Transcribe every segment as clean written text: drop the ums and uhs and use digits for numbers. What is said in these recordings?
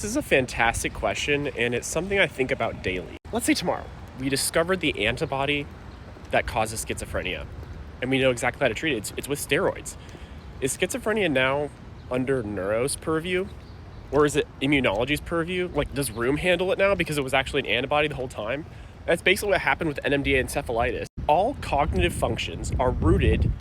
This is a fantastic question, and it's something I think about daily. Let's say tomorrow, we discovered the antibody that causes schizophrenia, and we know exactly how to treat it. It's with steroids. Is schizophrenia now under neuro's purview, or is it immunology's purview? Like, does Room handle it now because it was actually an antibody the whole time? That's basically what happened with NMDA encephalitis. All cognitive functions are rooted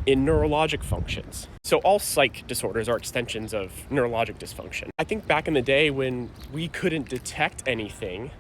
in neurologic functions. So all psych disorders are extensions of neurologic dysfunction. I think back in the day when we couldn't detect anything,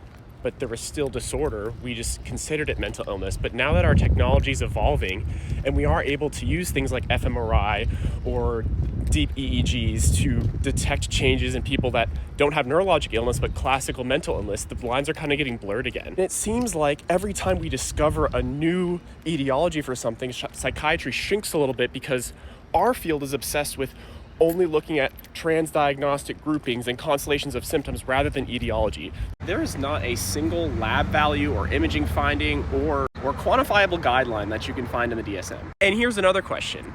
but there was still disorder, we just considered it mental illness. But now that our technology is evolving and we are able to use things like fMRI or deep EEGs to detect changes in people that don't have neurologic illness but classical mental illness, the lines are kind of getting blurred again. And it seems like every time we discover a new etiology for something, psychiatry shrinks a little bit because our field is obsessed with only looking at transdiagnostic groupings and constellations of symptoms rather than etiology. There is not a single lab value or imaging finding or quantifiable guideline that you can find in the DSM. And here's another question.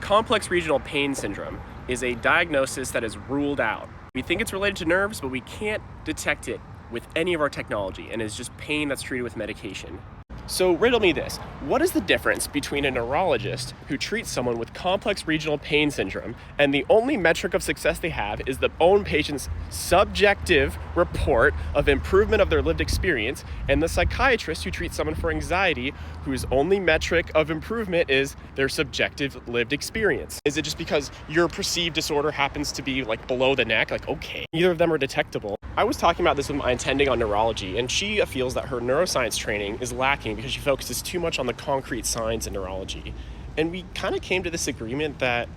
Complex regional pain syndrome is a diagnosis that is ruled out. We think it's related to nerves, but we can't detect it with any of our technology, and it's just pain that's treated with medication. So riddle me this, what is the difference between a neurologist who treats someone with complex regional pain syndrome and the only metric of success they have is the own patient's subjective report of improvement of their lived experience, and the psychiatrist who treats someone for anxiety whose only metric of improvement is their subjective lived experience? Is it just because your perceived disorder happens to be like below the neck? Like, okay, neither of them are detectable. I was talking about this with my attending on neurology, and she feels that her neuroscience training is lacking because she focuses too much on the concrete science in neurology. And we kind of came to this agreement that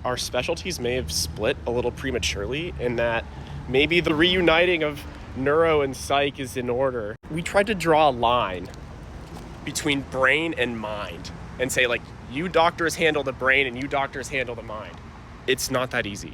our specialties may have split a little prematurely, and that maybe the reuniting of neuro and psych is in order. We tried to draw a line between brain and mind and say, like, you doctors handle the brain and you doctors handle the mind. It's not that easy.